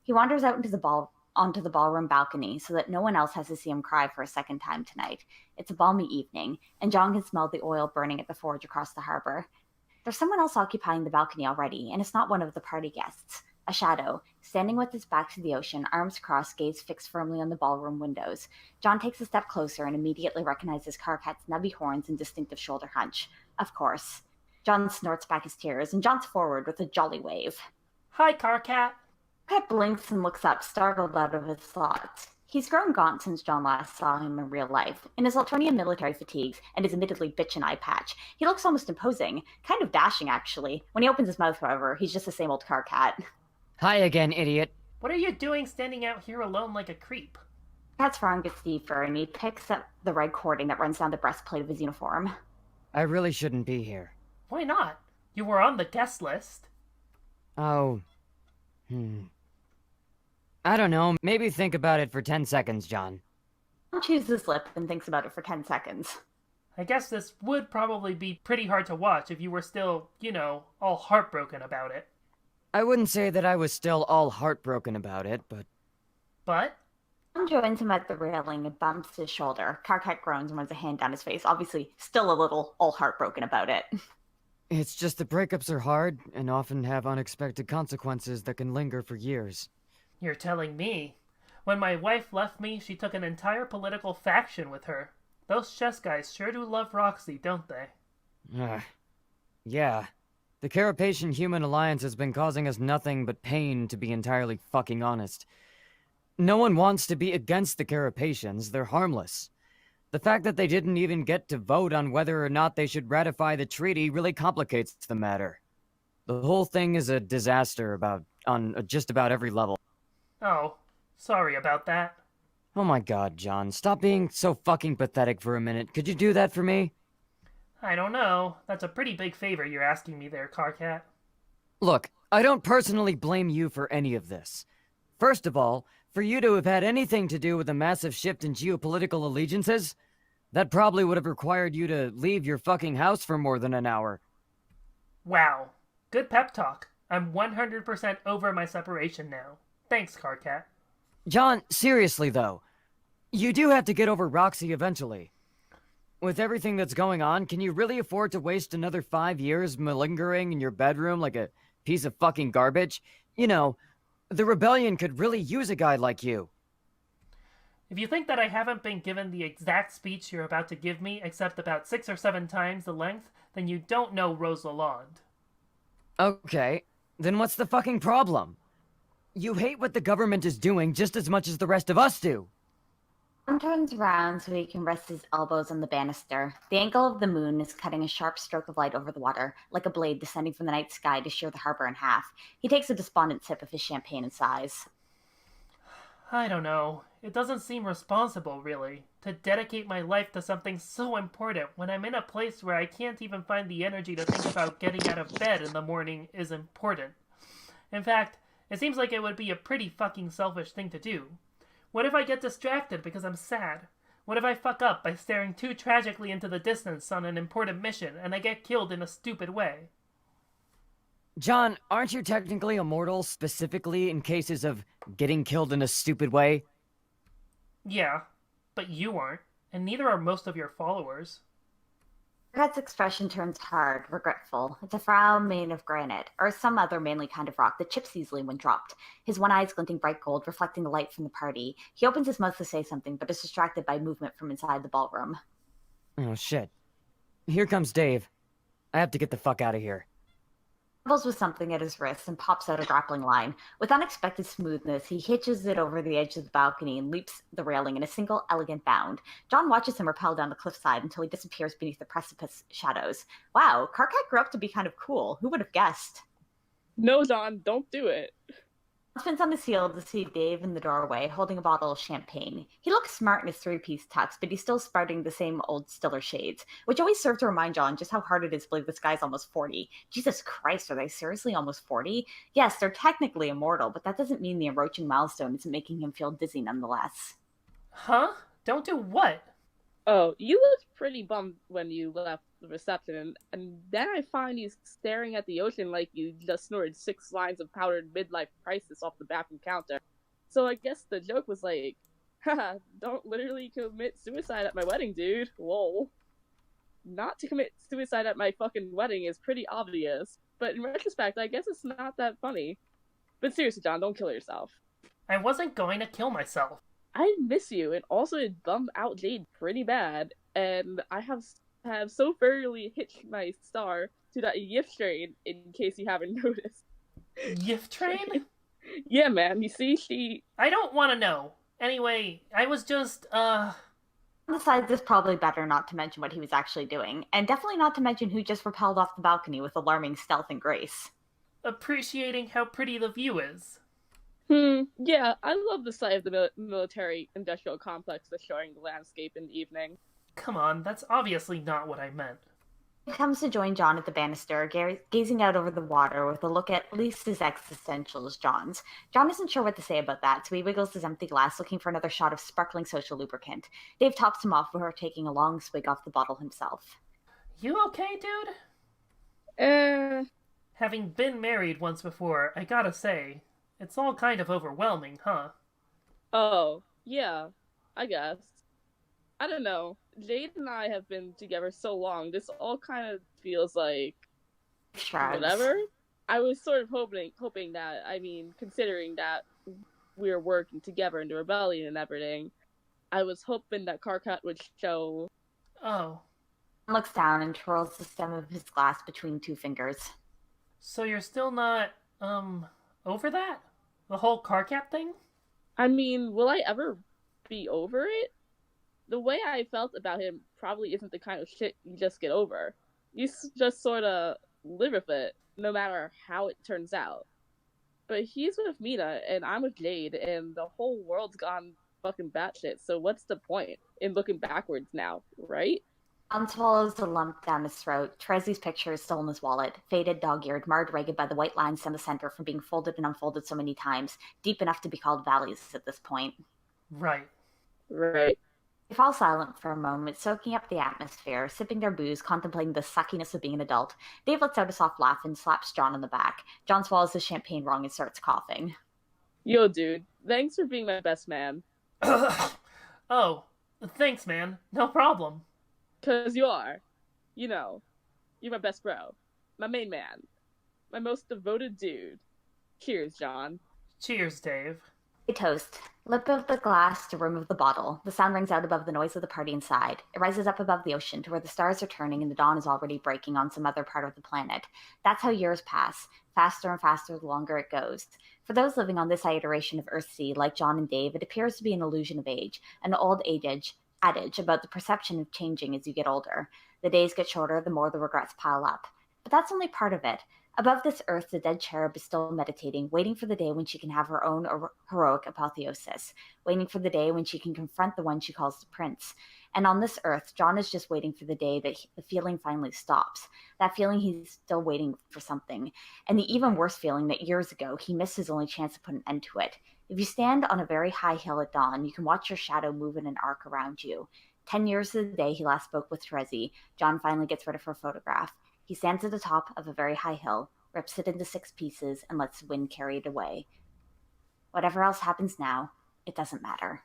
He wanders out onto the ballroom balcony so that no one else has to see him cry for a second time tonight. It's a balmy evening, and John can smell the oil burning at the forge across the harbor. There's someone else occupying the balcony already, and it's not one of the party guests. A shadow, standing with his back to the ocean, arms crossed, gaze fixed firmly on the ballroom windows. John takes a step closer and immediately recognizes Karkat's nubby horns and distinctive shoulder hunch. Of course. John snorts back his tears and jaunts forward with a jolly wave. Hi, Karkat. Karkat blinks and looks up, startled out of his thoughts. He's grown gaunt since John last saw him in real life. In his Alternian military fatigues and his admittedly bitchin' eye patch, he looks almost imposing, kind of dashing actually. When he opens his mouth, however, he's just the same old Karkat. Hi again, idiot. What are you doing standing out here alone like a creep? Karkat's frown gets deeper, and he picks up the red cording that runs down the breastplate of his uniform. I really shouldn't be here. Why not? You were on the guest list. Oh. I don't know, maybe think about it for 10 seconds, John. John chews his lip and thinks about it for 10 seconds. I guess this would probably be pretty hard to watch if you were still, all heartbroken about it. I wouldn't say that I was still all heartbroken about it, but... But? John joins him at the railing and bumps his shoulder. Karkat groans and runs a hand down his face, obviously still a little all heartbroken about it. It's just the breakups are hard and often have unexpected consequences that can linger for years. You're telling me. When my wife left me, she took an entire political faction with her. Those chess guys sure do love Roxy, don't they? Yeah. The Carapacian-Human Alliance has been causing us nothing but pain, to be entirely fucking honest. No one wants to be against the Carapacians, they're harmless. The fact that they didn't even get to vote on whether or not they should ratify the treaty really complicates the matter. The whole thing is a disaster on just about every level. Oh, sorry about that. Oh my god, John, stop being so fucking pathetic for a minute. Could you do that for me? I don't know. That's a pretty big favor you're asking me there, Karkat. Look, I don't personally blame you for any of this. First of all, for you to have had anything to do with a massive shift in geopolitical allegiances, that probably would have required you to leave your fucking house for more than an hour. Wow. Good pep talk. I'm 100% over my separation now. Thanks, Karkat. John, seriously though, you do have to get over Roxy eventually. With everything that's going on, can you really afford to waste another 5 years malingering in your bedroom like a piece of fucking garbage? You know, the rebellion could really use a guy like you. If you think that I haven't been given the exact speech you're about to give me, except about 6 or 7 times the length, then you don't know Rose Lalonde. Okay, then what's the fucking problem? You hate what the government is doing just as much as the rest of us do. John turns around so he can rest his elbows on the banister. The angle of the moon is cutting a sharp stroke of light over the water, like a blade descending from the night sky to shear the harbor in half. He takes a despondent sip of his champagne and sighs. I don't know. It doesn't seem responsible, really, to dedicate my life to something so important when I'm in a place where I can't even find the energy to think about getting out of bed in the morning is important. In fact, it seems like it would be a pretty fucking selfish thing to do. What if I get distracted because I'm sad? What if I fuck up by staring too tragically into the distance on an important mission and I get killed in a stupid way? John, aren't you technically immortal specifically in cases of getting killed in a stupid way? Yeah, but you aren't, and neither are most of your followers. Karkat's expression turns hard, regretful. It's a frown made of granite, or some other manly kind of rock that chips easily when dropped. His one eye is glinting bright gold, reflecting the light from the party. He opens his mouth to say something, but is distracted by movement from inside the ballroom. Oh shit. Here comes Dave. I have to get the fuck out of here. Fumbles with something at his wrist and pops out a grappling line. With unexpected smoothness, he hitches it over the edge of the balcony and leaps the railing in a single elegant bound. John watches him rappel down the cliffside until he disappears beneath the precipice shadows. Wow, Karkat grew up to be kind of cool. Who would have guessed? No, Don, don't do it. John spins on his heel to see Dave in the doorway, holding a bottle of champagne. He looks smart in his three-piece tux, but he's still sprouting the same old Stiller shades, which always serve to remind John just how hard it is to believe this guy's almost 40. Jesus Christ, are they seriously almost 40? Yes, they're technically immortal, but that doesn't mean the approaching milestone isn't making him feel dizzy nonetheless. Huh? Don't do what? Oh, you looked pretty bummed when you left the reception, and then I find you staring at the ocean like you just snorted 6 lines of powdered midlife crisis off the bathroom counter. So I guess the joke was like, haha, don't literally commit suicide at my wedding, dude. Lol. Not to commit suicide at my fucking wedding is pretty obvious, but in retrospect, I guess it's not that funny. But seriously, John, don't kill yourself. I wasn't going to kill myself. I miss you, and also it bummed out Jade pretty bad, and I have so thoroughly hitched my star to that Yift train, in case you haven't noticed. Yift train? Yeah, man, you see, she... I don't want to know. Anyway, I was just, Besides, it's probably better not to mention what he was actually doing, and definitely not to mention who just rappelled off the balcony with alarming stealth and grace. appreciating how pretty the view is. Yeah, I love the sight of the military-industrial complex that's showing the landscape in the evening. Come on, that's obviously not what I meant. He comes to join John at the banister, gazing out over the water with a look at least as existential as John's. John isn't sure what to say about that, so he wiggles his empty glass, looking for another shot of sparkling social lubricant. Dave tops him off before taking a long swig off the bottle himself. You okay, dude? Eh, Having been married once before, I gotta say, it's all kind of overwhelming, huh? oh, yeah, I guess. I don't know. Jade and I have been together so long, this all kind of feels like Shrugs. whatever. I was sort of hoping that, considering that we were working together in the rebellion and everything, I was hoping that Karkat would show. Oh, John looks down and twirls the stem of his glass between two fingers. so you're still not, over that? The whole car cap thing? Will I ever be over it? The way I felt about him probably isn't the kind of shit you just get over. You just sort of live with it, no matter how it turns out. But he's with Mina, and I'm with Jade, and the whole world's gone fucking batshit, so what's the point in looking backwards now, right? John swallows the lump down his throat. Terezi's picture is still in his wallet, faded, dog-eared, marred ragged by the white lines down the center from being folded and unfolded so many times, deep enough to be called valleys at this point. Right. Right. They fall silent for a moment, soaking up the atmosphere, sipping their booze, contemplating the suckiness of being an adult. Dave lets out a soft laugh and slaps John on the back. John swallows his champagne wrong and starts coughing. Yo, dude, thanks for being my best man. Oh, thanks, man. No problem. 'Cause you are. You know, you're my best bro. My main man. My most devoted dude. Cheers, John. Cheers, Dave. They toast. Lip of the glass to rim of the bottle. The sound rings out above the noise of the party inside. It rises up above the ocean to where the stars are turning and the dawn is already breaking on some other part of the planet. That's how years pass. Faster and faster the longer it goes. For those living on this iteration of Earthsea, like John and Dave, it appears to be an illusion of age, an old adage about the perception of changing as you get older. The days get shorter, the more the regrets pile up. But that's only part of it. Above this earth, the dead cherub is still meditating, waiting for the day when she can have her own heroic apotheosis, waiting for the day when she can confront the one she calls the prince. And on this earth, John is just waiting for the day that the feeling finally stops. That feeling he's still waiting for something. And the even worse feeling that years ago, he missed his only chance to put an end to it. If you stand on a very high hill at dawn, you can watch your shadow move in an arc around you. 10 years to the day he last spoke with Terezi, John finally gets rid of her photograph. He stands at the top of a very high hill, rips it into 6 pieces, and lets the wind carry it away. Whatever else happens now, it doesn't matter.